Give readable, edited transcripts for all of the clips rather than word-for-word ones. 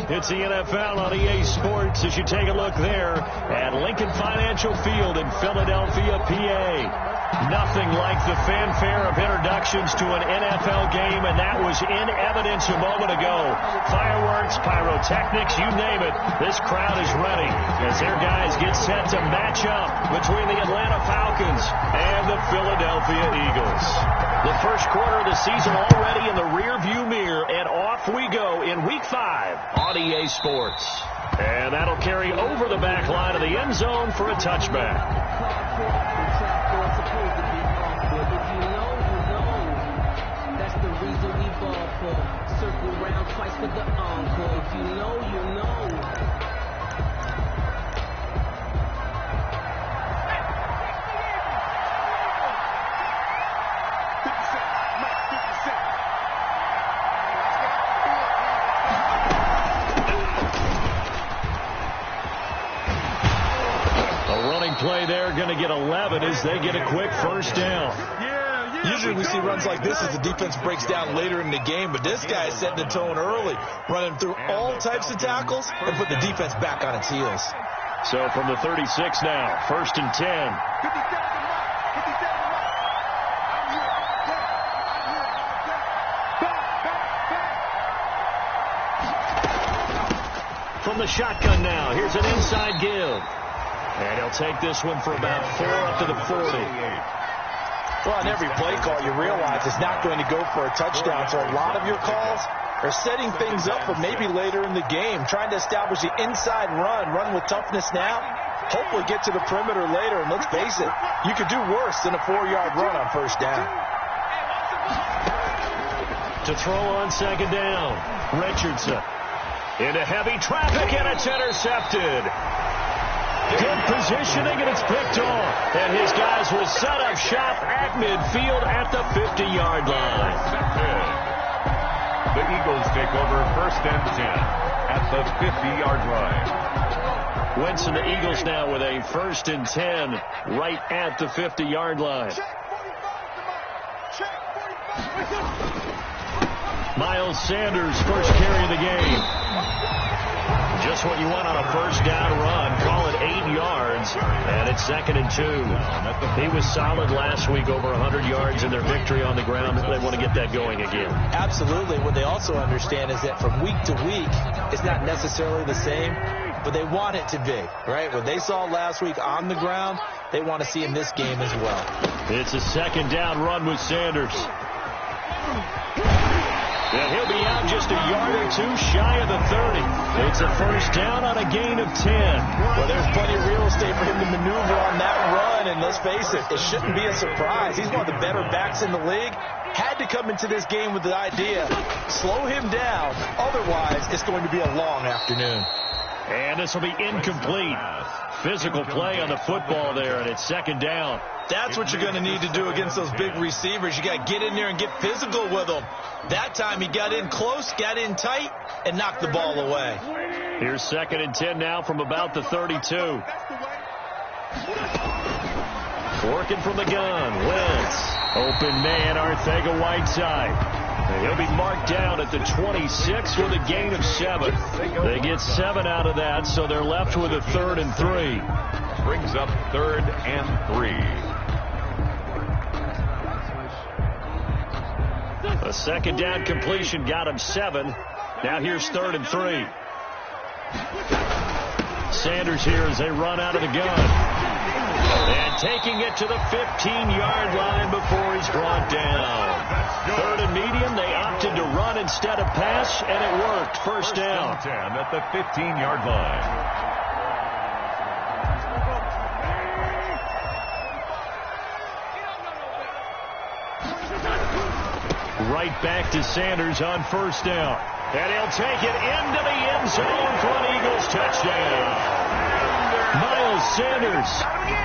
It's the NFL on EA Sports as you take a look there at Lincoln Financial Field in Philadelphia, PA. Nothing like the fanfare of introductions to an NFL game, and that was in evidence a moment ago. Fireworks, pyrotechnics, you name it. This crowd is ready as their guys get set to match up between the Atlanta Falcons and the Philadelphia Eagles. The first quarter of the season already in the rearview mirror, and off we go in Week 5 on EA Sports. And that'll carry over the back line of the end zone for a touchback. Circle round twice for the encore. If you know, you know. A running play there, going to get 11 as they get a quick first down. Usually we see runs like this as the defense breaks down later in the game, but this guy is setting the tone early, running through all types of tackles and put the defense back on its heels. So from the 36 now, 1st and 10. From the shotgun now, here's an inside give. And he'll take this one for about 4 up to the 40. Well, on every play call, you realize it's not going to go for a touchdown, so a lot of your calls are setting things up for maybe later in the game, trying to establish the inside run with toughness now, hopefully get to the perimeter later, and let's face it, you could do worse than a 4-yard run on first down. To throw on second down, Richardson. Into heavy traffic, and it's intercepted. Good positioning, and it's picked off. And his guys will set up shop at midfield at the 50-yard line. The Eagles take over 1st and 10 at the 50-yard line. Wentz and the Eagles now with a 1st and 10 right at the 50-yard line. Miles Sanders first carry of the game. Just what you want on a first down run. Call it 8 yards, and it's 2nd and 2. He was solid last week, over 100 yards in their victory on the ground. They want to get that going again. Absolutely. What they also understand is that from week to week, it's not necessarily the same, but they want it to be, right? What they saw last week on the ground, they want to see in this game as well. It's a 2nd down run with Sanders. And he'll be out just a yard or 2 shy of the 30. It's a first down on a gain of 10. Well, there's plenty of real estate for him to maneuver on that run, and let's face it, it shouldn't be a surprise. He's one of the better backs in the league. Had to come into this game with the idea, slow him down, otherwise it's going to be a long afternoon. And this will be incomplete. Physical play on the football there, and it's 2nd down. That's what you're going to need to do against those big receivers. You got to get in there and get physical with them. That time he got in close, got in tight, and knocked the ball away. Here's 2nd and 10 now from about the 32. Working from the gun. Wentz. Open man, Arcega-Whiteside. He'll be marked down at the 26 with a gain of 7. They get 7 out of that, so they're left with a 3rd and 3. Brings up 3rd and 3. A 2nd down completion got him 7. Now here's 3rd and 3. Sanders here as they run out of the gun. And taking it to the 15-yard line before he's brought down. 3rd and medium, they opted to run instead of pass, and it worked. First down. 10 at the 15-yard line. Right back to Sanders on first down. And he'll take it into the end zone for an Eagles touchdown. Miles Sanders,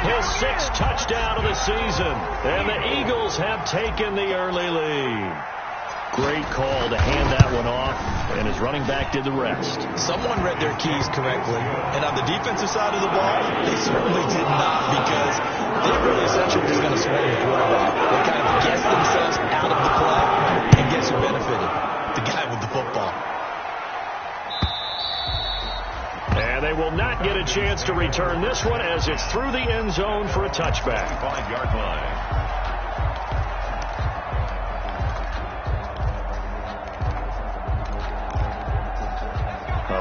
his 6th touchdown of the season. And the Eagles have taken the early lead. Great call to hand that one off, and his running back did the rest. Someone read their keys correctly, and on the defensive side of the ball, they certainly did not, because they really essentially just going to swing the quarterback. They kind of guessed themselves out of the play, and guess who benefited? The guy with the football. And they will not get a chance to return this one as it's through the end zone for a touchback. 5-yard line.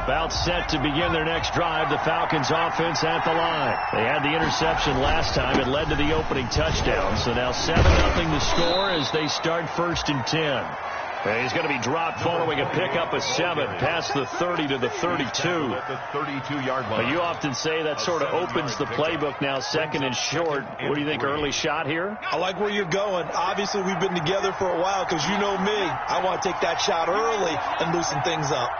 About set to begin their next drive, the Falcons offense at the line. They had the interception last time. It led to the opening touchdown. So now 7-0 the score as they start 1st and 10. And he's going to be dropped following a pickup of 7 past the 30 to the 32. At the 32-yard line. But you often say that sort of opens the playbook now, 2nd and short. What do you think, early shot here? I like where you're going. Obviously, we've been together for a while because you know me. I want to take that shot early and loosen things up.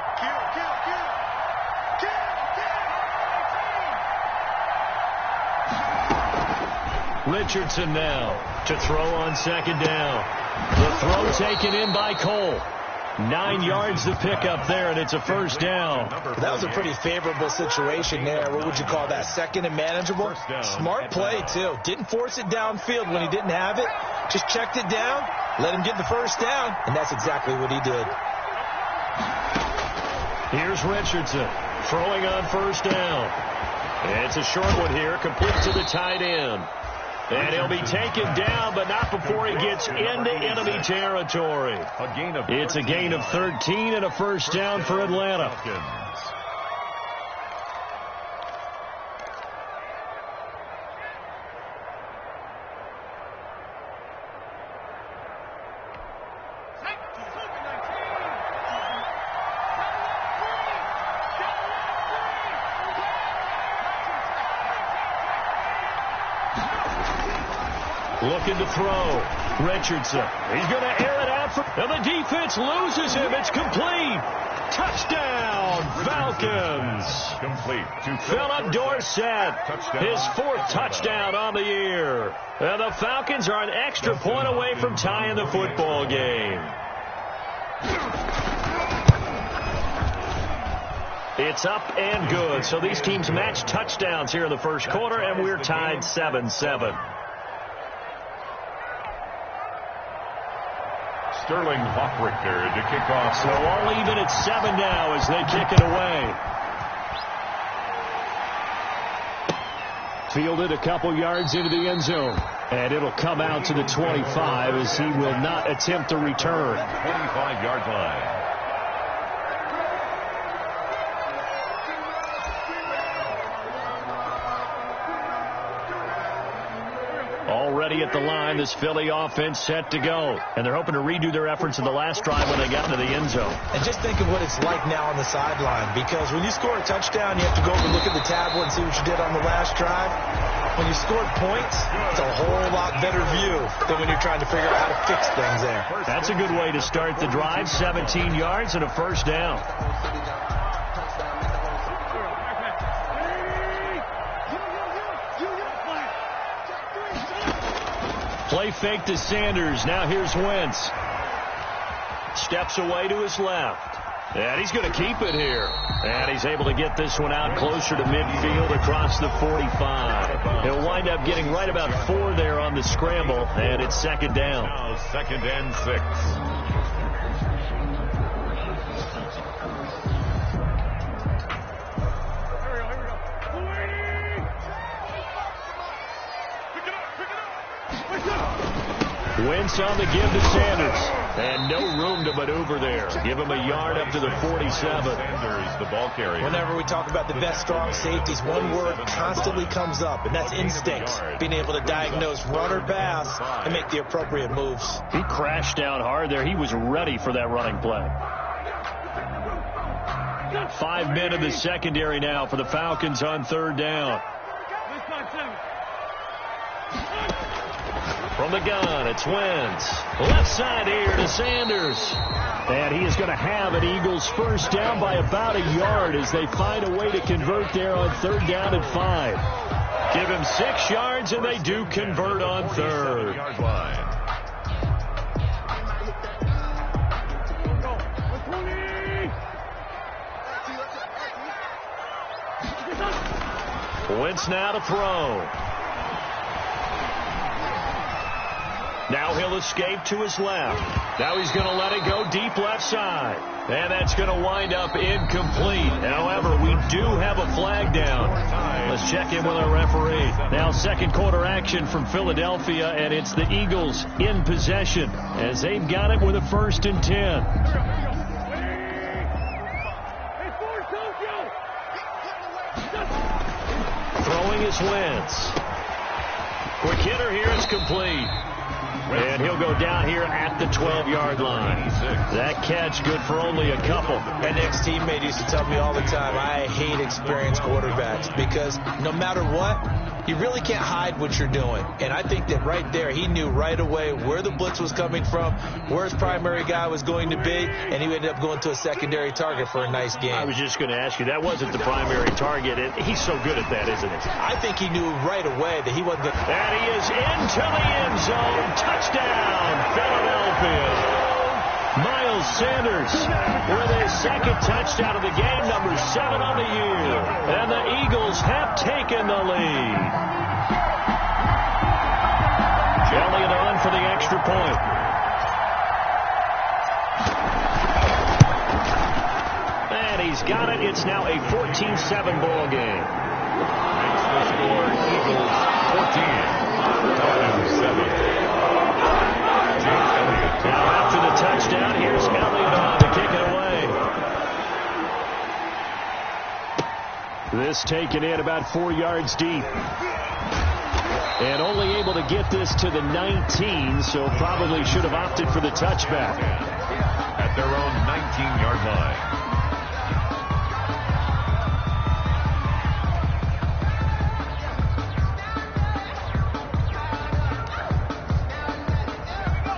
Richardson now to throw on 2nd down. The throw taken in by Cole. 9 yards to pick up there, and it's a 1st down. That was a pretty favorable situation there. What would you call that? 2nd and manageable? Smart play, too. Didn't force it downfield when he didn't have it. Just checked it down, let him get the 1st down, and that's exactly what he did. Here's Richardson throwing on 1st down. It's a short one here, complete to the tight end. And he'll be taken down, but not before he gets into enemy territory. It's a gain of 13 and a 1st down for Atlanta. Looking to throw. Richardson. He's going to air it out. And the defense loses him. It's complete. Touchdown, Falcons. Complete to Philip Dorsett. His 4th touchdown on the year. And the Falcons are an extra point away from tying the football game. It's up and good. So these teams match touchdowns here in the 1st quarter, and we're tied 7-7. Sterling Hoffrichter to kick off. So all even at 7 now as they kick it away. Fielded a couple yards into the end zone. And it'll come out to the 25 as he will not attempt to return. 25-yard line. Already at the line, this Philly offense set to go. And they're hoping to redo their efforts in the last drive when they got into the end zone. And just think of what it's like now on the sideline. Because when you score a touchdown, you have to go over and look at the tablet and see what you did on the last drive. When you scored points, it's a whole lot better view than when you're trying to figure out how to fix things there. That's a good way to start the drive. 17 yards and a 1st down. Play fake to Sanders. Now here's Wentz. Steps away to his left. And he's going to keep it here. And he's able to get this one out closer to midfield across the 45. He'll wind up getting right about 4 there on the scramble. And it's 2nd down. Now 2nd and 6. Wentz on the give to Sanders. And no room to maneuver there. Give him a yard up to the 47. Sanders, the ball carrier. Whenever we talk about the best strong safeties, one word constantly comes up, and that's instincts. Being able to diagnose run or pass and make the appropriate moves. He crashed down hard there. He was ready for that running play. 5 men in the secondary now for the Falcons on 3rd down. From the gun, it's Wentz. Left side here to Sanders. And he is going to have an Eagles 1st down by about a yard as they find a way to convert there on 3rd down and 5. Give him 6 yards, and they do convert on 3rd. Yard line. Wentz now to throw. Now he'll escape to his left. Now he's going to let it go deep left side. And that's going to wind up incomplete. However, we do have a flag down. Let's check in with our referee. Now second quarter action from Philadelphia, and it's the Eagles in possession as they've got it with a 1st and 10. Throwing is Wentz. Quick hitter here, it's complete. And he'll go down here at the 12-yard line. That catch good for only a couple. An ex-teammate used to tell me all the time, I hate experienced quarterbacks because no matter what, you really can't hide what you're doing. And I think that right there, he knew right away where the blitz was coming from, where his primary guy was going to be, and he ended up going to a secondary target for a nice game. I was just going to ask you, that wasn't the primary target. He's so good at that, isn't he? I think he knew right away that he wasn't going to... And he is into the end zone. Touchdown, Philadelphia. Miles Sanders with his second touchdown of the game, number 7 on the year. And the Eagles have taken the lead. Elliott on for the extra point. And he's got it. It's now a 14-7 ball game. The score, Eagles 14, 7. Now after the touchdown, here's Elliott on to kick it away. This taken in about 4 yards deep. And only able to get this to the 19, so probably should have opted for the touchback. At their own 19-yard line.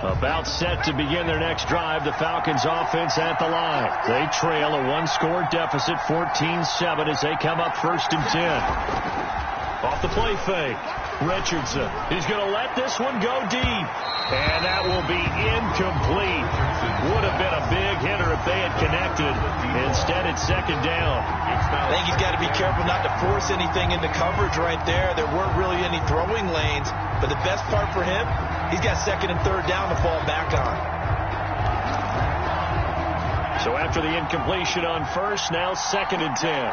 About set to begin their next drive, the Falcons offense at the line. They trail a 1-score deficit, 14-7 as they come up 1st and 10. Off the play fake, Richardson. He's going to let this one go deep. And that will be incomplete. Would have been a big hitter if they had connected. Instead, it's 2nd down. I think he's got to be careful not to force anything into coverage right there. There weren't really any throwing lanes. But the best part for him, he's got 2nd and 3rd down to fall back on. So after the incompletion on 1st, now 2nd and 10.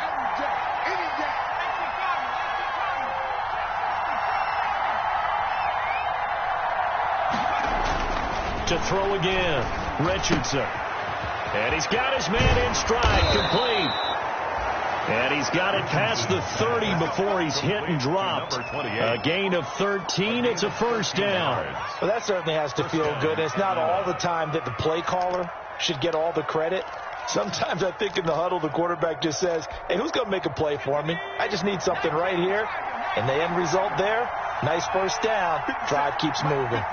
To throw again, Richardson. And he's got his man in stride, complete. And he's got it past the 30 before he's hit and dropped. A gain of 13. It's a 1st down. Well, that certainly has to feel good. And it's not all the time that the play caller should get all the credit. Sometimes I think in the huddle, the quarterback just says, hey, who's going to make a play for me? I just need something right here. And the end result there, nice 1st down. Drive keeps moving.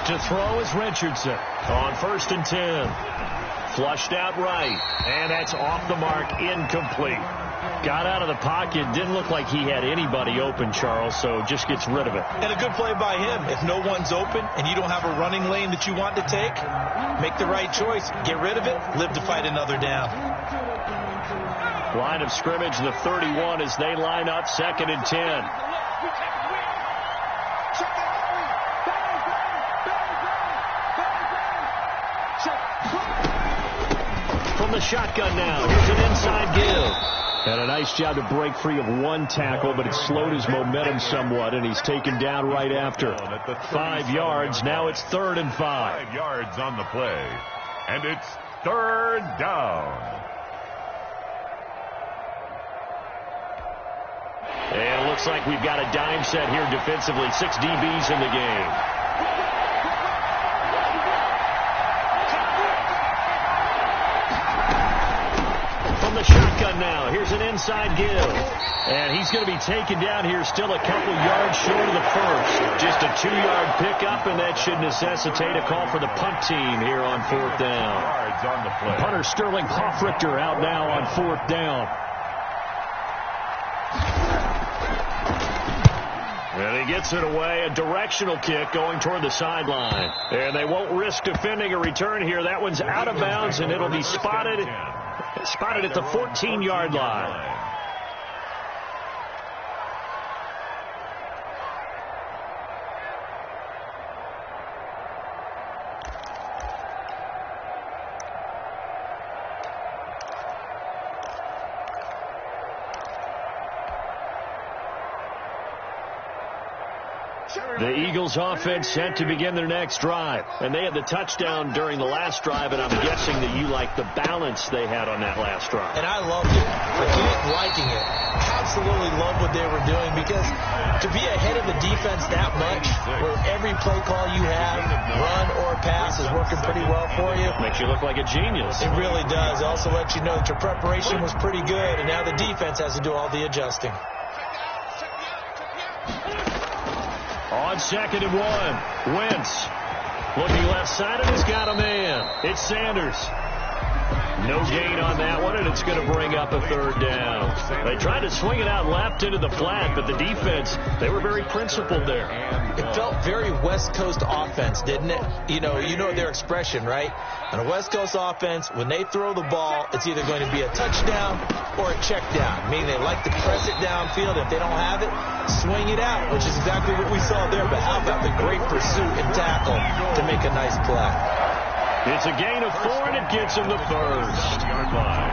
To throw is Richardson on 1st and 10. Flushed out right, and that's off the mark, incomplete. Got out of the pocket, didn't look like he had anybody open, Charles, so just gets rid of it. And a good play by him. If no one's open and you don't have a running lane that you want to take, make the right choice. Get rid of it, live to fight another down. Line of scrimmage, the 31 as they line up, 2nd and 10. From the shotgun now, here's an inside give. And a nice job to break free of 1 tackle, but it slowed his momentum somewhat, and he's taken down right after. 5 yards, now it's 3rd and 5. 5 yards on the play, and it's 3rd down. And it looks like we've got a dime set here defensively. 6 DBs in the game. The shotgun now. Here's an inside give. And he's going to be taken down here still a couple yards short of the 1st. Just a 2-yard pickup, and that should necessitate a call for the punt team here on 4th down. Yards on the play. Punter Sterling Hoffrichter out now on 4th down. And he gets it away. A directional kick going toward the sideline. And they won't risk defending a return here. That one's out of bounds, and it'll be spotted at the 14-yard line. The Eagles offense set to begin their next drive. And they had the touchdown during the last drive, and I'm guessing that you like the balance they had on that last drive. And I loved it. Forget liking it. Absolutely love what they were doing, because to be ahead of the defense that much, where every play call you have, run or pass, is working pretty well for you. Makes you look like a genius. It really does. It also lets you know that your preparation was pretty good, and now the defense has to do all the adjusting. On 2nd and 1, Wentz looking left side, and he's got a man. It's Sanders. No gain on that one, and it's going to bring up a 3rd down. They tried to swing it out left into the flat, but the defense, they were very principled there. It felt very West Coast offense, didn't it? You know their expression, right? On a West Coast offense, when they throw the ball, it's either going to be a touchdown or a check down, meaning they like to press it downfield. If they don't have it, swing it out, which is exactly what we saw there. But how about the great pursuit and tackle to make a nice play? It's a gain of 4, and it gets him the 1st yard line.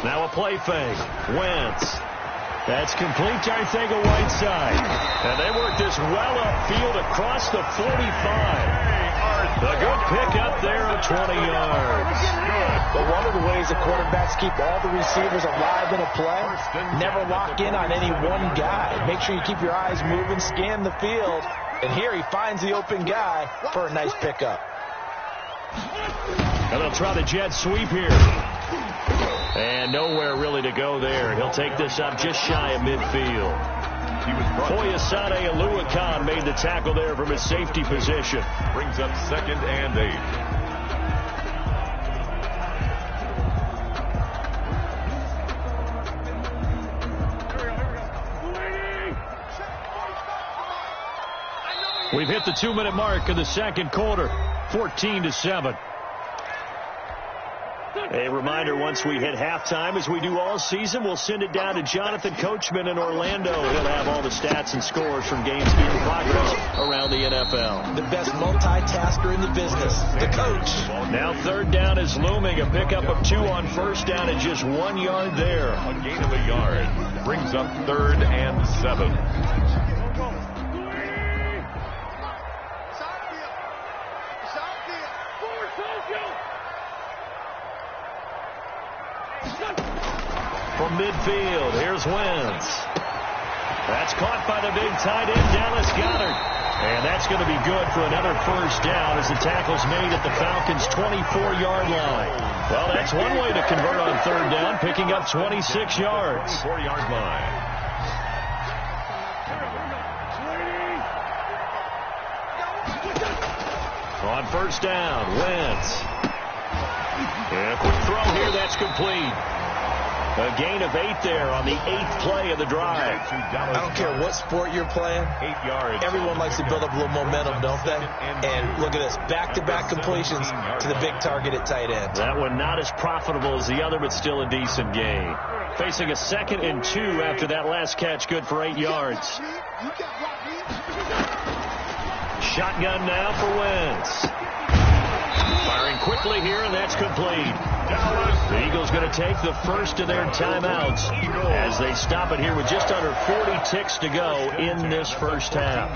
Now a play fake. Wentz. That's complete to Arcega-Whiteside. And they work this well upfield across the 45. A good pickup there of 20 yards. But one of the ways the quarterbacks keep all the receivers alive in a play, never lock in on any one guy. Make sure you keep your eyes moving, scan the field. And here he finds the open guy for a nice pickup. And they'll try the jet sweep here. And nowhere really to go there. He'll take this up just shy of midfield. Foyesade Aluakan made the tackle there from his safety position. Brings up 2nd and 8. We've hit the 2-minute mark of the 2nd quarter. 14-7. A reminder, once we hit halftime, as we do all season, we'll send it down to Jonathan Coachman in Orlando. He'll have all the stats and scores from games in progress around the NFL. The best multitasker in the business, the coach. Now 3rd down is looming. A pickup of 2 on 1st down and just 1 yard there. A gain of a yard. Brings up 3rd and 7. From midfield, here's Wentz. That's caught by the big tight end, Dallas Goedert. And that's going to be good for another 1st down as the tackle's made at the Falcons' 24-yard line. Well, that's one way to convert on 3rd down, picking up 26 yards. 24-yard line. On 1st down, Wentz. And a quick throw here, that's complete. A gain of 8 there on the 8th play of the drive. I don't care what sport you're playing. 8 yards. Everyone likes to build up a little momentum, don't they? And look at this, back-to-back completions to the big target at tight end. That one not as profitable as the other, but still a decent gain. Facing a 2nd and 2 after that last catch, good for 8 yards. Shotgun now for Wentz. Firing quickly here, and that's complete. The Eagles going to take the first of their timeouts as they stop it here with just under 40 ticks to go in this 1st half.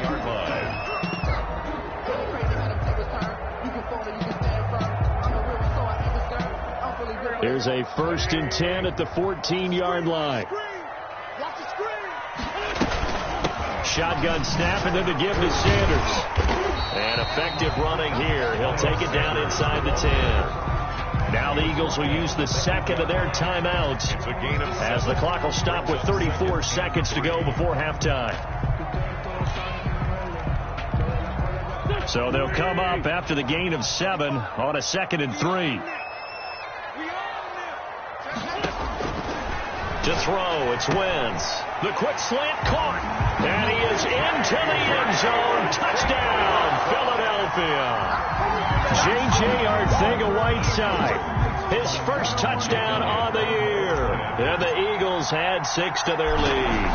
Here's a 1st and 10 at the 14-yard line. Shotgun snap, and then to give to Sanders. And effective running here. He'll take it down inside the 10. Now the Eagles will use the 2nd of their timeouts as the clock will stop with 34 seconds to go before halftime. So they'll come up after the gain of 7 on a 2nd and 3. To throw, it's Wentz. The quick slant caught. And he is into the end zone. Touchdown, Philadelphia. J.J. Arcega-Whiteside. His 1st touchdown on the year. here. And the Eagles add 6 to their lead.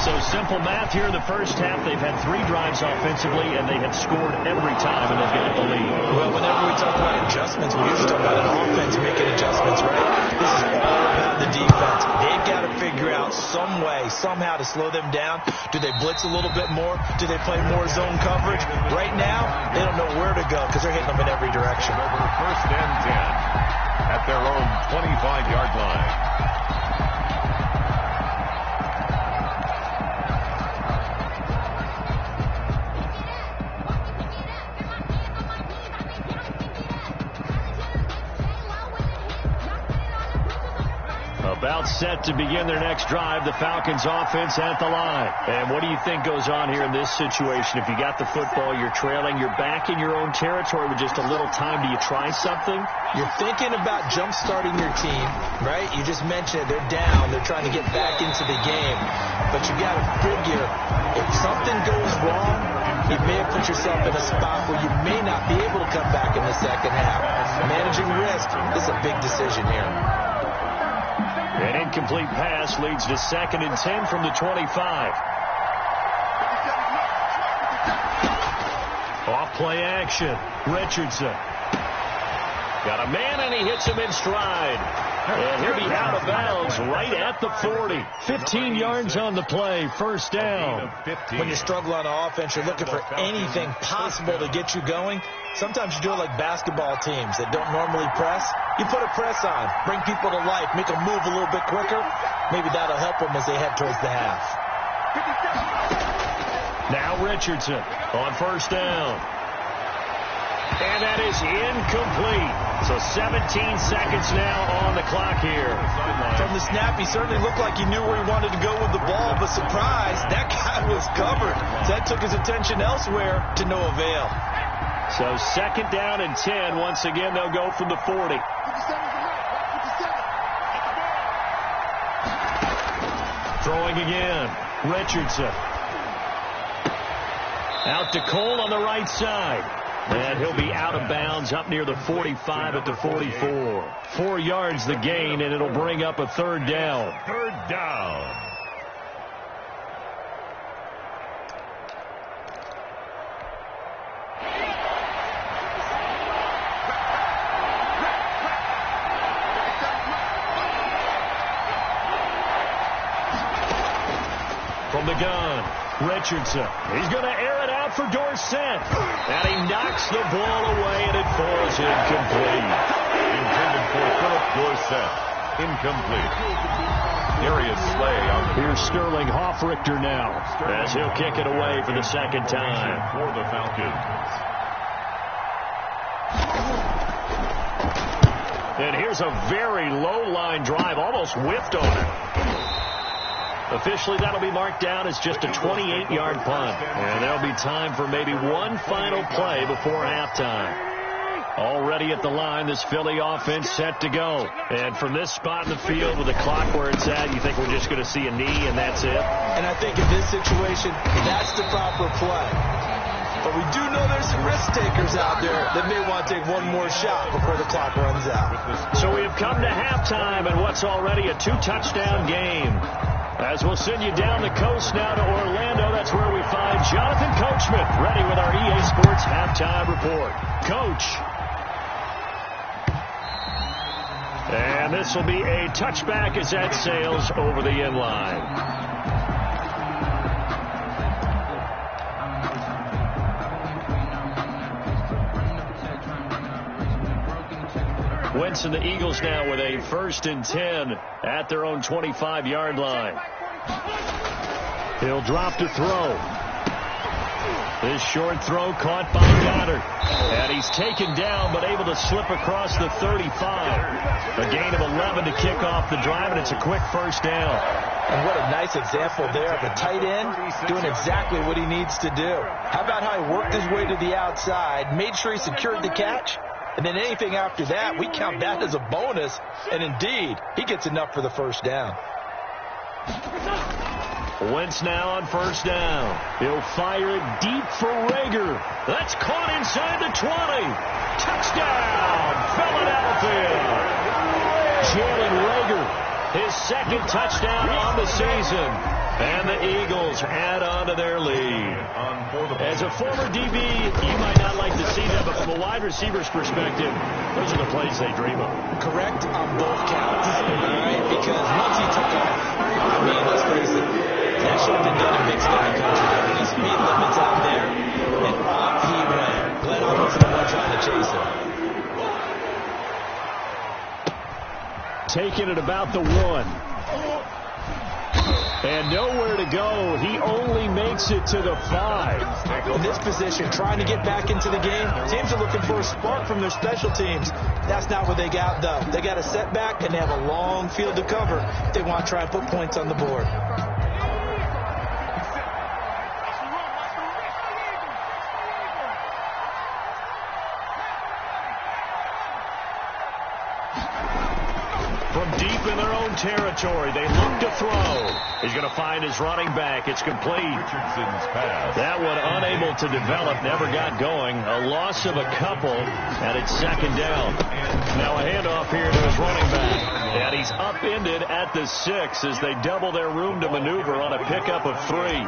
So simple math here in the first half. They've had 3 drives offensively, and they have scored every time, and they've got the lead. Well, whenever we talk about adjustments, we usually talk about an offense making adjustments, right? This is all about the defense. They've got to figure out some way, somehow to slow them down. Do they blitz a little bit more? Do they play more zone coverage? Right now, they don't know where to go because they're hitting them in every direction. Over first and 10 at their own 25-yard line. About set to begin their next drive, the Falcons offense at the line. And what do you think goes on here in this situation? If you got the football, you're trailing, you're back in your own territory with just a little time. Do you try something? You're thinking about jump-starting your team, right? You just mentioned it. They're down. They're trying to get back into the game. But you got to figure, if something goes wrong, you may have put yourself in a spot where you may not be able to come back in the second half. Managing risk is a big decision here. An incomplete pass leads to 2nd and 10 from the 25. Off play action. Richardson. Got a man, and he hits him in stride. And he'll be out of bounds right at the 40. 15 yards on the play. First down. When you struggle on offense, you're looking for anything possible to get you going. Sometimes you do it like basketball teams that don't normally press. You put a press on, bring people to life, make them move a little bit quicker. Maybe that'll help them as they head towards the half. Now Richardson on first down. And that is incomplete. So 17 seconds now on the clock here. From the snap, he certainly looked like he knew where he wanted to go with the ball, but surprise, that guy was covered. So that took his attention elsewhere to no avail. So 2nd down and 10. Once again, they'll go from the 40. Throwing again. Richardson. Out to Cole on the right side. And he'll be out of bounds up near the 45 at the 44. 4 yards the gain, and it'll bring up a 3rd down. 3rd down. From the gun, Richardson. He's going to air it out for Dorsett. And he knocks the ball away, and it falls incomplete. Intended for Philip Dorsett. Incomplete. Darius Slay on. Here's Sterling Hoffrichter now as he'll kick it away for the 2nd time. For the Falcons. And here's a very low-line drive, almost whiffed on it. Officially, that'll be marked down as just a 28-yard punt. And there'll be time for maybe one final play before halftime. Already at the line, this Philly offense set to go. And from this spot in the field with the clock where it's at, you think we're just going to see a knee and that's it? And I think in this situation, that's the proper play. But we do know there's some risk takers out there that may want to take one more shot before the clock runs out. So we have come to halftime and what's already a 2-touchdown game. As we'll send you down the coast now to Orlando, that's where we find Jonathan Coachman, ready with our EA Sports halftime report. Coach. And this will be a touchback as that sails over the end line. Wentz and the Eagles now with a 1st and 10 at their own 25-yard line. He'll drop to throw. This short throw caught by Goddard. And he's taken down but able to slip across the 35. A gain of 11 to kick off the drive, and it's a quick 1st down. And what a nice example there of a tight end doing exactly what he needs to do. How about how he worked his way to the outside, made sure he secured the catch, and then anything after that, we count that as a bonus. And indeed, he gets enough for the 1st down. Wentz now on 1st down. He'll fire it deep for Rager. That's caught inside the 20. Touchdown, Philadelphia. Jalen Reagor, his second touchdown on the season. And the Eagles add on to their lead. As a former DB, you might not like to see that, but from a wide receiver's perspective, those are the plays they dream of. Correct on both counts. All right, because once he took off, I mean, let's face it, that should have been done in Big Sky country. The speed limit's out there, and off he went. Glenn wasn't the one trying to chase him. Taking it about the 1. And nowhere to go. He only makes it to the 5. In this position, trying to get back into the game, teams are looking for a spark from their special teams. That's not what they got, though. They got a setback, and they have a long field to cover if they want to try and put points on the board. From deep in their own territory, they look to throw. He's going to find his running back. It's complete. Richardson's pass. That one unable to develop, never got going. A loss of a couple, and it's second down. Now a handoff here to his running back. And he's upended at the 6 as they double their room to maneuver on a pickup of 3.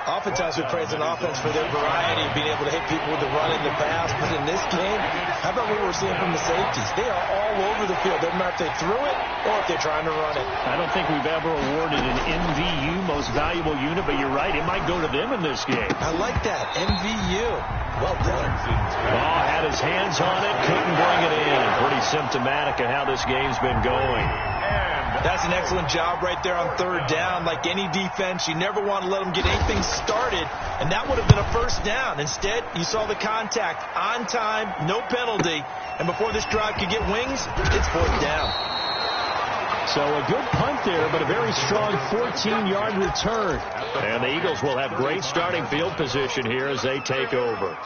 Oftentimes we praise an offense for their variety of being able to hit people with the run and the pass. But in this game, how about what we're seeing from the safeties? They are all over the field. Doesn't matter if they threw it or if they're trying to run it. I don't think we've ever awarded an MVU, most valuable unit, but you're right. It might go to them in this game. I like that. MVU. Well done. Oh, had his hands on it, couldn't bring it in. Pretty symptomatic of how this game's been going. That's an excellent job right there on third down. Like any defense, you never want to let them get anything started, and that would have been a first down. Instead, you saw the contact on time, no penalty, and before this drive could get wings, it's fourth down. So a good punt there, but a very strong 14-yard return. And the Eagles will have great starting field position here as they take over.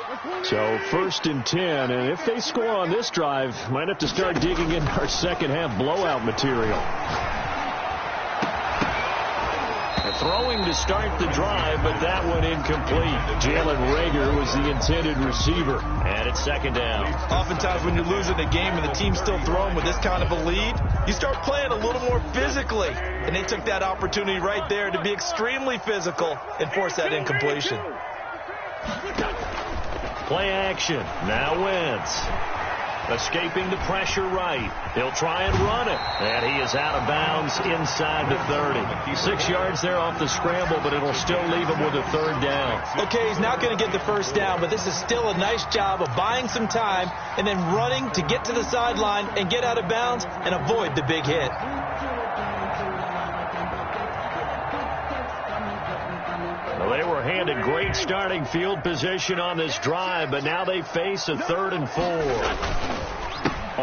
So 1st and 10, and if they score on this drive, might have to start digging into our second half blowout material. Throwing to start the drive, but that one incomplete. Jalen Reagor was the intended receiver, and it's second down. Oftentimes when you're losing a game and the team's still throwing with this kind of a lead, you start playing a little more physically. And they took that opportunity right there to be extremely physical and force that incompletion. Play action. Now Wentz. Escaping the pressure right. He'll try and run it. And he is out of bounds inside the 30. 6 yards there off the scramble, but it'll still leave him with a third down. Okay, he's not going to get the first down, but this is still a nice job of buying some time and then running to get to the sideline and get out of bounds and avoid the big hit. Well, they were handed great starting field position on this drive, but now they face a 3rd and 4.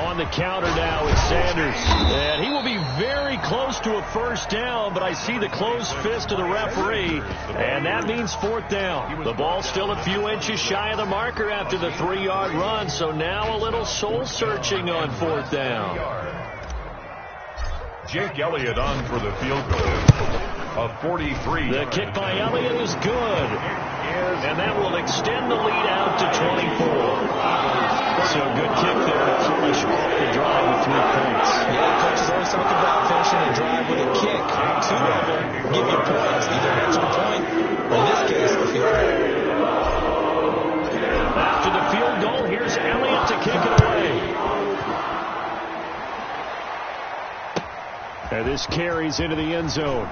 On the counter now is Sanders. And he will be very close to a first down, but I see the closed fist of the referee, and that means fourth down. The ball's still a few inches shy of the marker after the 3-yard run, so now a little soul-searching on fourth down. Jake Elliott on for the field goal. A 43. The kick by Elliott is good, and that will extend the lead out to 24. So good kick there to finish off the drive with 3 points. Yeah, coaches always talk about finishing a drive with a kick. 2 of them give you points, either an extra point, or in this case, the field goal. After the field goal, here's Elliott to kick it away. And this carries into the end zone.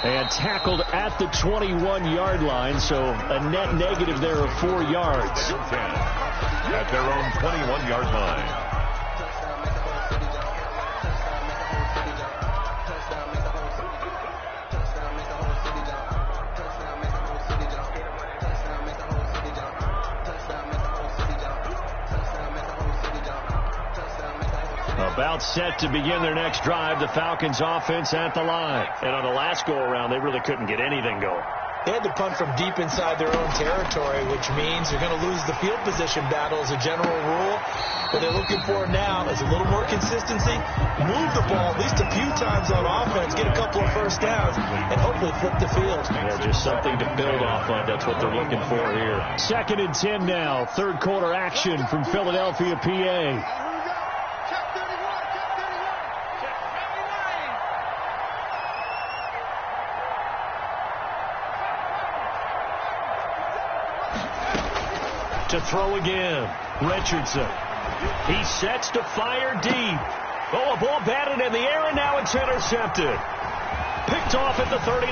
And tackled at the 21-yard line, so a net negative there of 4 yards. At their own 21-yard line. About set to begin their next drive, the Falcons offense at the line. And on the last go-around, they really couldn't get anything going. They had to punt from deep inside their own territory, which means they're going to lose the field position battle as a general rule. What they're looking for now is a little more consistency, move the ball at least a few times on offense, get a couple of first downs, and hopefully flip the field. Yeah, just something to build off of. That's what they're looking for here. 2nd and 10 now. 3rd quarter action from Philadelphia, PA. To throw again. Richardson. He sets to fire deep. Oh, a ball batted in the air, and now it's intercepted. Picked off at the 39.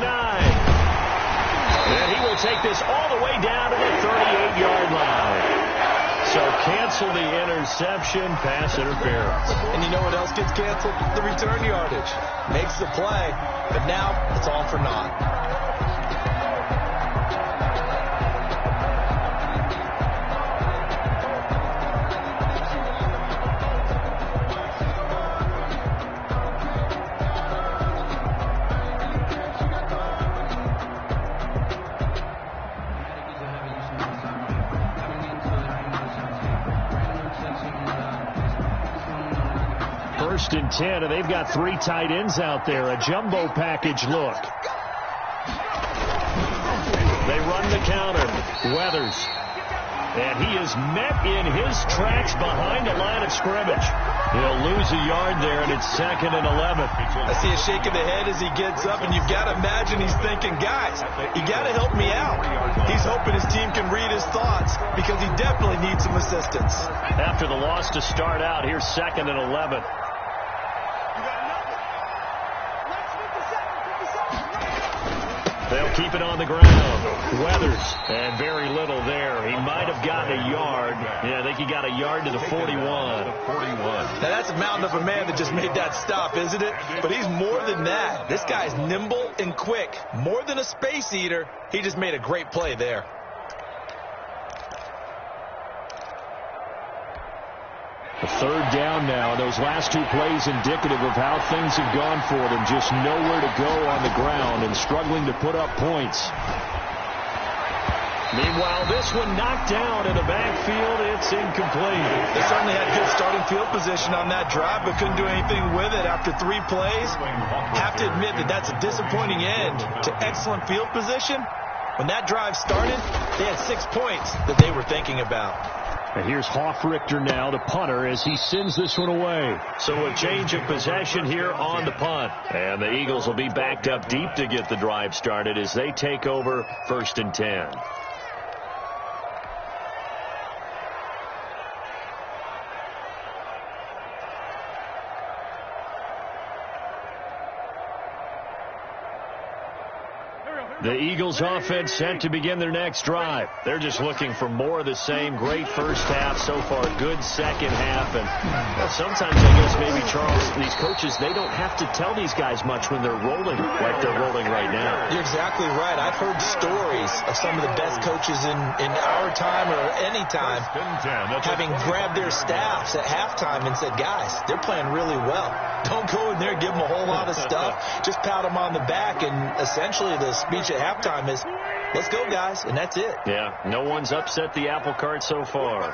And he will take this all the way down to the 38-yard line. So cancel the interception, pass interference. And you know what else gets canceled? The return yardage. Makes the play, but now it's all for naught. First and 10, and they've got 3 tight ends out there. A jumbo package look. They run the counter. Weathers. And he is met in his tracks behind the line of scrimmage. He'll lose a yard there, and it's 2nd and 11. I see a shake of the head as he gets up, and you've got to imagine he's thinking, guys, you got to help me out. He's hoping his team can read his thoughts because he definitely needs some assistance. After the loss to start out, here's 2nd and 11. They'll keep it on the ground. Weathers, and very little there. He might have gotten a yard. Yeah, I think he got a yard to the 41. Now, that's a mountain of a man that just made that stop, isn't it? But he's more than that. This guy's nimble and quick. More than a space eater. He just made a great play there. A 3rd down now. Those last 2 plays indicative of how things have gone for them. Just nowhere to go on the ground and struggling to put up points. Meanwhile, this one knocked down in the backfield. It's incomplete. They certainly had good starting field position on that drive, but couldn't do anything with it after 3 plays. Have to admit that that's a disappointing end to excellent field position. When that drive started, they had 6 points that they were thinking about. And here's Hoffrichter now, the punter, as he sends this one away. So a change of possession here on the punt. And the Eagles will be backed up deep to get the drive started as they take over 1st and 10. The Eagles offense set to begin their next drive. They're just looking for more of the same. Great first half so far. Good second half. And sometimes I guess maybe, Charles, these coaches, they don't have to tell these guys much when they're rolling like they're rolling right now. You're exactly right. I've heard stories of some of the best coaches in our time or any time having grabbed their staffs at halftime and said, guys, they're playing really well. Don't go in there and give them a whole lot of stuff. Just pat them on the back. And essentially the speech at halftime is, let's go, guys, and that's it. Yeah, no one's upset the apple cart so far.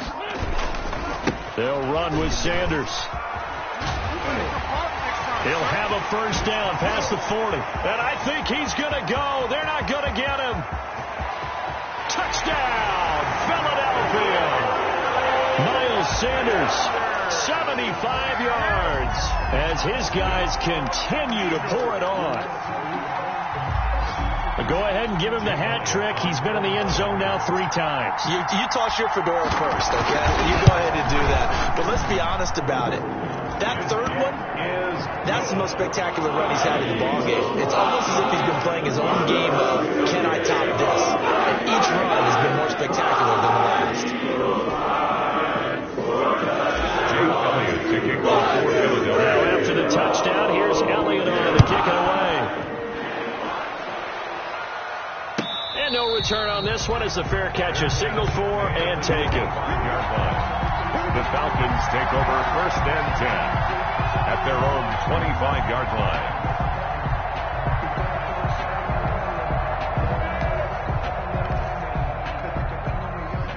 They'll run with Sanders. He'll have a first down past the 40. And I think he's going to go. They're not going to get him. Touchdown, Philadelphia. Miles Sanders, 75 yards, as his guys continue to pour it on. Go ahead and give him the hat trick. He's been in the end zone now 3 times. You toss your fedora first, okay? You go ahead and do that. But let's be honest about it. That 3rd one, that's the most spectacular run he's had in the ballgame. It's almost as if he's been playing his own game of, can I top this? And each run has been more spectacular than the last. Now after the touchdown, here's Elliott on to kick it away. And no return on this one as the fair catch is signaled for and taken. The Falcons take over 1st and 10 at their own 25-yard line.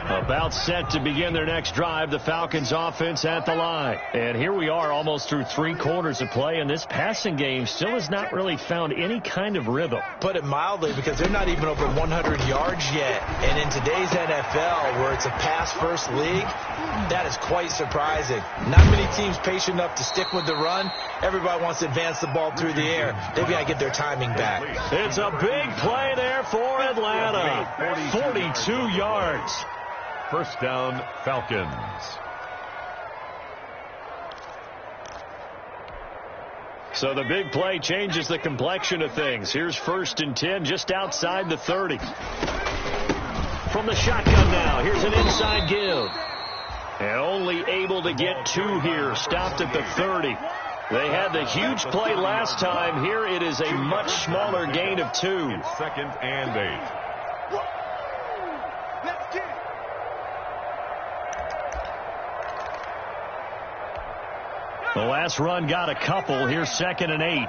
About set to begin their next drive, the Falcons offense at the line. And here we are almost through 3 quarters of play, and this passing game still has not really found any kind of rhythm. Put it mildly, because they're not even over 100 yards yet. And in today's NFL, where it's a pass-first league, that is quite surprising. Not many teams patient enough to stick with the run. Everybody wants to advance the ball through the air. They've got to get their timing back. It's a big play there for Atlanta. 42 yards. First down, Falcons. So the big play changes the complexion of things. Here's 1st and 10 just outside the 30. From the shotgun now, here's an inside give. And only able to get 2 here, stopped at the 30. They had the huge play last time. Here it is a much smaller gain of 2. 2nd and 8. The last run got a couple. Here's 2nd and 8.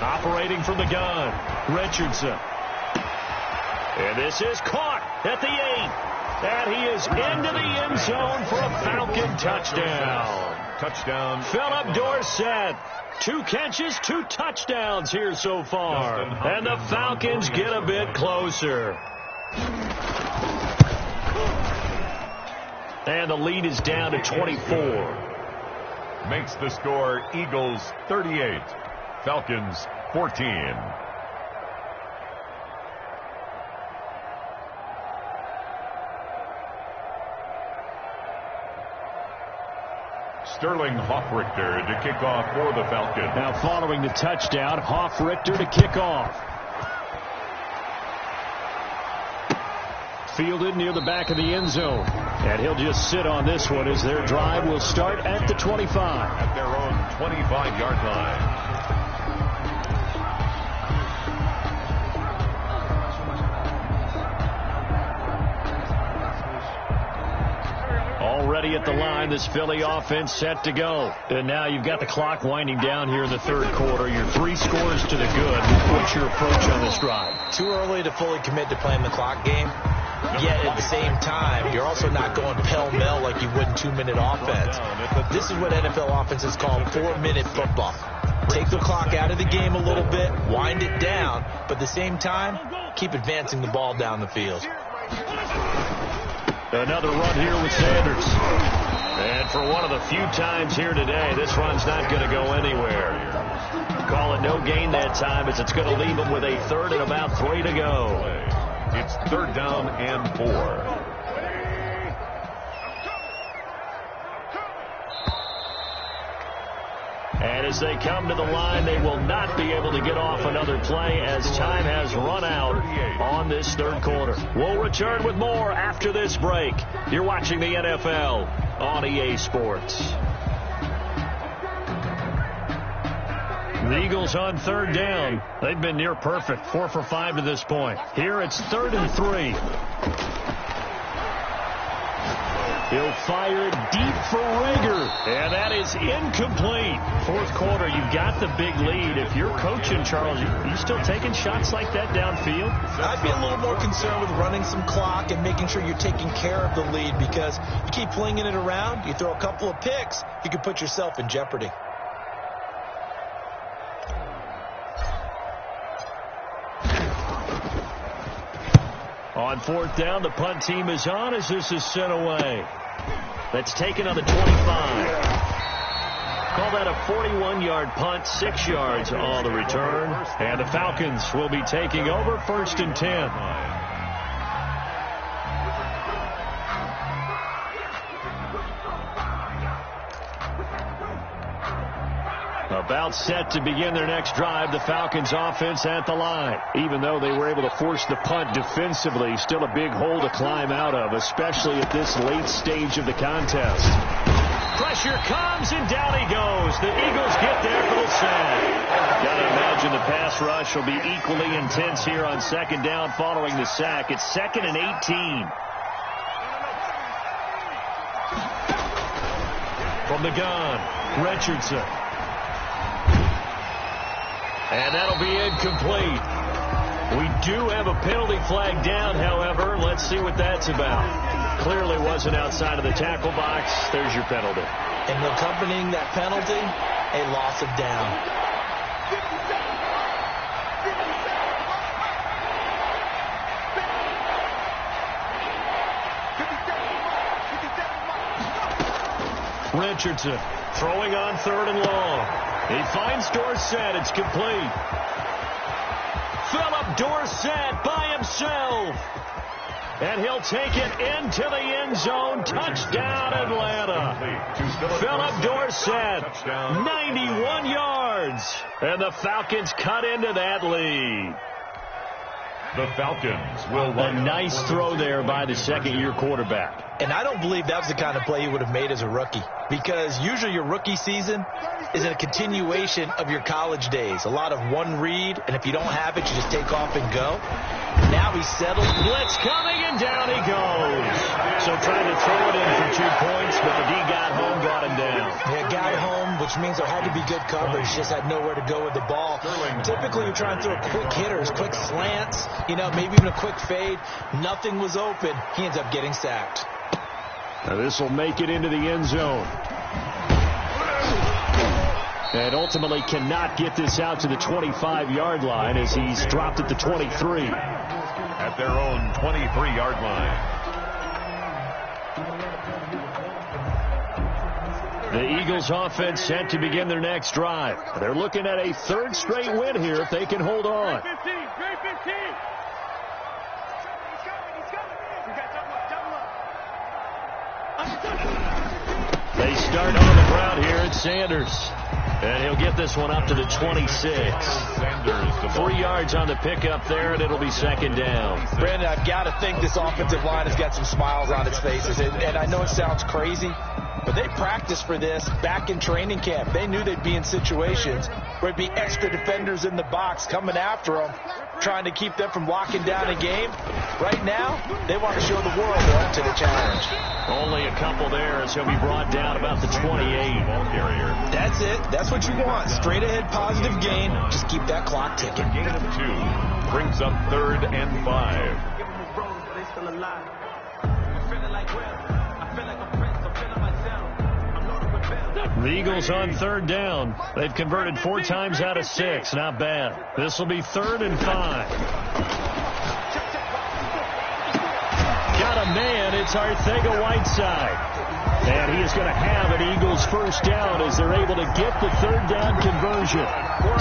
Operating from the gun, Richardson. And this is caught at the 8. And he is into the end zone for a Falcon touchdown. Touchdown. Philip Dorsett. 2 catches, 2 touchdowns here so far. And the Falcons get a bit closer. And the lead is down to 24. Makes the score Eagles 38, Falcons 14. Sterling Hoffrichter to kick off for the Falcons. Now following the touchdown, Hoffrichter to kick off. Fielded near the back of the end zone. And he'll just sit on this one as their drive will start at the 25. At their own 25-yard line. Already at the line, this Philly offense set to go. And now you've got the clock winding down here in the 3rd quarter. You're 3 scores to the good. What's your approach on this drive? Too early to fully commit to playing the clock game. Yet at the same time, you're also not going pell-mell like you would in 2-minute offense. This is what NFL offenses call 4-minute football. Take the clock out of the game a little bit, wind it down, but at the same time, keep advancing the ball down the field. Another run here with Sanders. And for one of the few times here today, this run's not going to go anywhere. Call it no gain that time as it's going to leave them with a 3rd and about 3 to go. It's 3rd down and 4. And as they come to the line, they will not be able to get off another play as time has run out on this 3rd quarter. We'll return with more after this break. You're watching the NFL on EA Sports. The Eagles on 3rd down. They've been near perfect, 4 for 5 to this point. Here it's 3rd and 3. He'll fire deep for Rager, and that is incomplete. 4th quarter, you've got the big lead. If you're coaching, Charles, you still taking shots like that downfield? I'd be a little more concerned with running some clock and making sure you're taking care of the lead, because you keep flinging it around, you throw a couple of picks, you can put yourself in jeopardy. On 4th down, the punt team is on as this is sent away. That's taken on the 25. Call that a 41-yard punt, 6 yards on the return. And the Falcons will be taking over 1st and 10. About set to begin their next drive, the Falcons offense at the line. Even though they were able to force the punt defensively, still a big hole to climb out of, especially at this late stage of the contest. Pressure comes, and down he goes. The Eagles get there for the sack. Gotta imagine the pass rush will be equally intense here on 2nd down following the sack. It's 2nd and 18. From the gun, Richardson. And that'll be incomplete. We do have a penalty flag down, however. Let's see what that's about. Clearly wasn't outside of the tackle box. There's your penalty. And accompanying that penalty, a loss of down. Richardson throwing on 3rd and long. He finds Dorsett. It's complete. Philip Dorsett by himself. And he'll take it into the end zone. Touchdown, Atlanta. Philip Dorsett, 91 yards. And the Falcons cut into that lead. The Falcons will run. A nice throw there by the second-year quarterback. And I don't believe that was the kind of play he would have made as a rookie, because usually your rookie season is a continuation of your college days. A lot of one read, and if you don't have it, you just take off and go. Now he's settled. Blitz coming, and down he goes. So trying to throw it in for 2 points, but the D got home, brought him down. Yeah, got home, which means there had to be good coverage. Just had nowhere to go with the ball. Typically, you're trying to throw quick hitters, quick slants, maybe even a quick fade. Nothing was open. He ends up getting sacked. Now this will make it into the end zone. And ultimately cannot get this out to the 25-yard line as he's dropped at the 23. At their own 23-yard line. The Eagles offense set to begin their next drive. They're looking at a 3rd straight win here if they can hold on. They start on the ground here at Sanders. And he'll get this one up to the 26. 3 yards on the pickup there, and it'll be 2nd down. Brandon, I've got to think this offensive line has got some smiles on its faces. And I know it sounds crazy, but they practiced for this back in training camp. They knew they'd be in situations where it'd be extra defenders in the box coming after them, trying to keep them from locking down a game. Right now, they want to show the world they're up to the challenge. Only a couple there, as he'll be brought down about the 28. Ball carrier. That's it. That's what you want. Straight ahead positive gain. Just keep that clock ticking. Gain of 2 brings up 3rd and 5. The Eagles on 3rd down. They've converted 4 times out of 6. Not bad. This will be 3rd and 5. Got a man. It's Arcega-Whiteside. And he is going to have an Eagles 1st down as they're able to get the 3rd down conversion.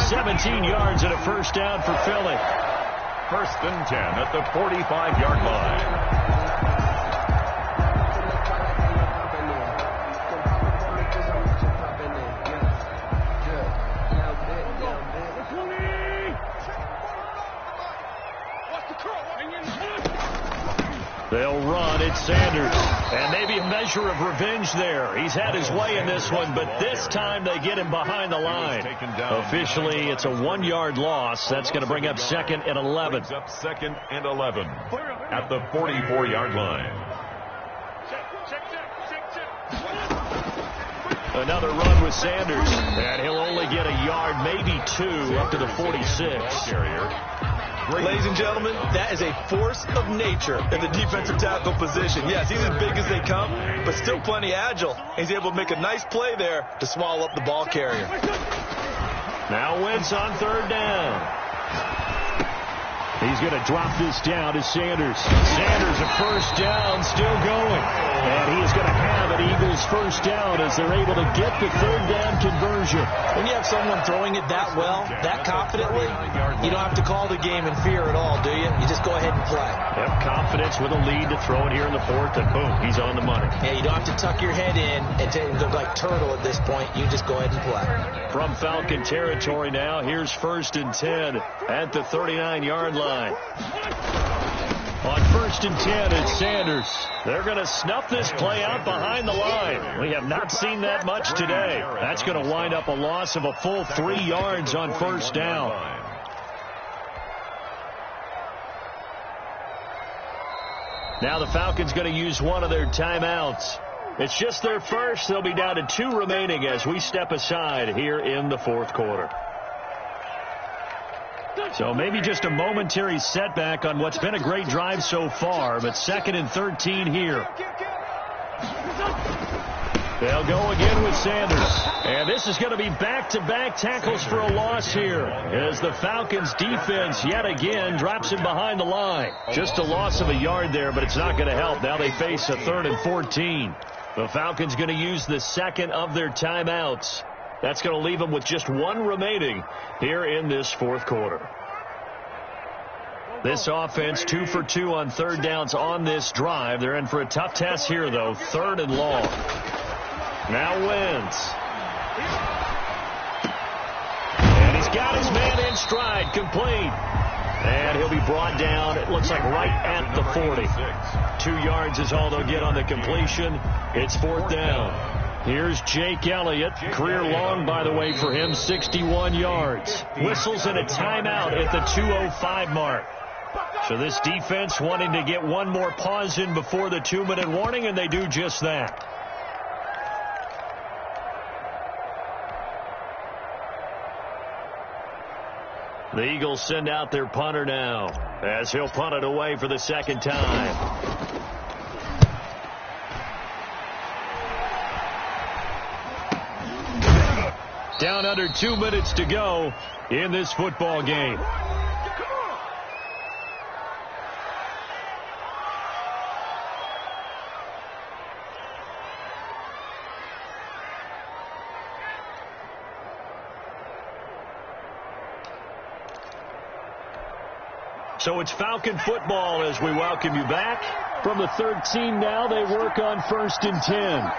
17 yards and a 1st down for Philly. 1st and 10 at the 45-yard line. They'll run. It's Sanders. And maybe a measure of revenge there. He's had his way in this one, but this time they get him behind the line. Officially, it's a 1-yard loss. That's going to bring up 2nd and 11. Brings up 2nd and 11 at the 44-yard line. Another run with Sanders. And he'll only get a yard, maybe 2, up to the 46. Ladies and gentlemen, that is a force of nature in the defensive tackle position. Yes, he's as big as they come, but still plenty agile. He's able to make a nice play there to swallow up the ball carrier. Now Wentz on 3rd down. He's going to drop this down to Sanders. Sanders, a 1st down, still going. And he is going to have an Eagles 1st down as they're able to get the 3rd down conversion. When you have someone throwing it that well, that confidently, you don't have to call the game in fear at all, do you? You just go ahead and play. Yep, confidence with a lead to throw it here in the 4th, and boom, he's on the money. Yeah, you don't have to tuck your head in and look like turtle at this point. You just go ahead and play. From Falcon territory now, here's 1st and 10 at the 39-yard line. On 1st and 10, it's Sanders. They're going to snuff this play out behind the line. We have not seen that much today. That's going to wind up a loss of a full 3 yards on 1st down. Now the Falcons going to use one of their timeouts. It's just their first. They'll be down to 2 remaining as we step aside here in the 4th quarter. So maybe just a momentary setback on what's been a great drive so far, but 2nd and 13 here. They'll go again with Sanders. And this is going to be back-to-back tackles for a loss here as the Falcons defense yet again drops him behind the line. Just a loss of a yard there, but it's not going to help. Now they face a 3rd and 14. The Falcons going to use the second of their timeouts. That's going to leave them with just one remaining here in this fourth quarter. This offense 2 for 2 on third downs on this drive. They're in for a tough test here, though. 3rd and long. Now Wentz. And he's got his man in stride, complete. And he'll be brought down, it looks like right at the 40. 2 yards is all they'll get on the completion. It's 4th down. Here's Jake Elliott. Career long, by the way, for him, 61 yards. Whistles in a timeout at the 2:05 mark. So this defense wanting to get one more pause in before the 2-minute warning, and they do just that. The Eagles send out their punter now, as he'll punt it away for the second time. Down under 2 minutes to go in this football game. So it's Falcon football as we welcome you back. From the 13 now, they work on 1st and 10.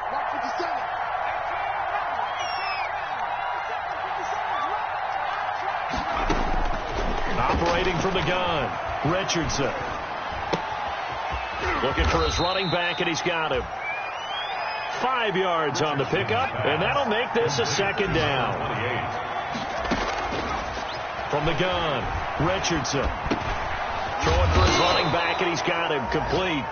Operating from the gun, Richardson. Looking for his running back, and he's got him. 5 yards on the pickup, and that'll make this a 2nd down. From the gun, Richardson. Throwing for his running back, and he's got him complete.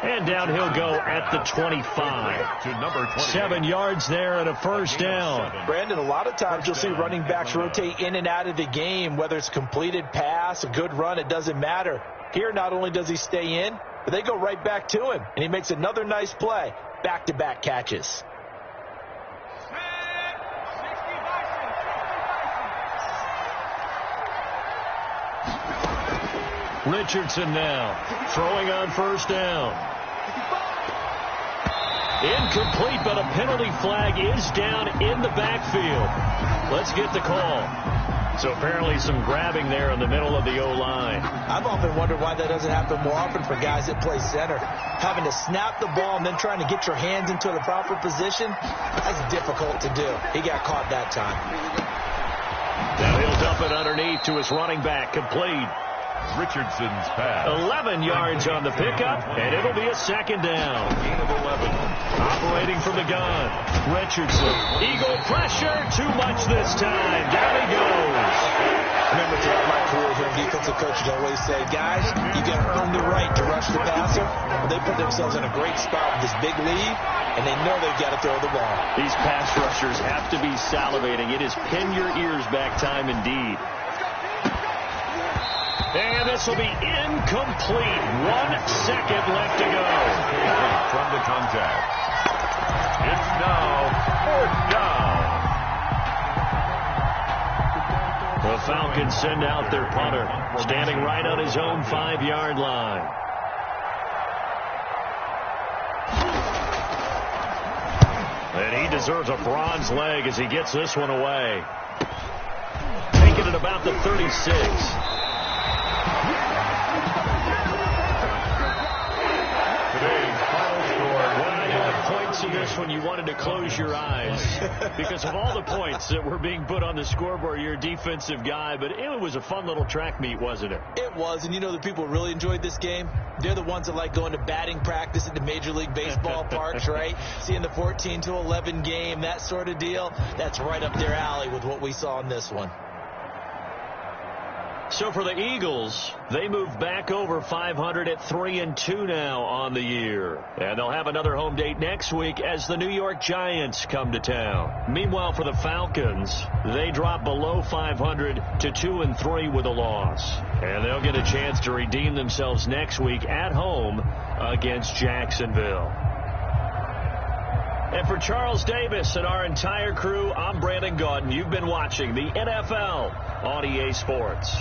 And down he'll go at the 25. 7 yards there and a 1st down. Brandon, a lot of times you'll see running backs rotate in and out of the game, whether it's completed pass, a good run, it doesn't matter. Here, not only does he stay in, but they go right back to him, and he makes another nice play. Back-to-back catches. Richardson now throwing on 1st down. Incomplete, but a penalty flag is down in the backfield. Let's get the call. So apparently some grabbing there in the middle of the O-line. I've often wondered why that doesn't happen more often for guys that play center. Having to snap the ball and then trying to get your hands into the proper position, that's difficult to do. He got caught that time. Now he'll dump it underneath to his running back, complete. Richardson's pass. 11 yards on the pickup, and it'll be a 2nd down. Gain of 11. Operating from the gun, Richardson. Eagle pressure, too much this time. Down he goes. I remember throughout my career here, defensive coaches always say, guys, you got to earn the right to rush the passer. Well, they put themselves in a great spot with this big lead, and they know they've got to throw the ball. These pass rushers have to be salivating. It is pin your ears back time indeed. And this will be incomplete. 1 second left to go. From the contact. It's now 4th down. The Falcons send out their punter, standing right on his own 5-yard line. And he deserves a bronze leg as he gets this one away. Taking it about the 36. In this one, you wanted to close your eyes because of all the points that were being put on the scoreboard. You're a defensive guy, but it was a fun little track meet, wasn't it? It was, and you know the people really enjoyed this game? They're the ones that like going to batting practice at the Major League Baseball parks, right? Seeing the 14-11 game, that sort of deal. That's right up their alley with what we saw in this one. So for the Eagles, they move back over 500 at 3-2 now on the year. And they'll have another home date next week as the New York Giants come to town. Meanwhile, for the Falcons, they drop below 500 to 2-3 with a loss. And they'll get a chance to redeem themselves next week at home against Jacksonville. And for Charles Davis and our entire crew, I'm Brandon Gaudin. You've been watching the NFL on EA Sports.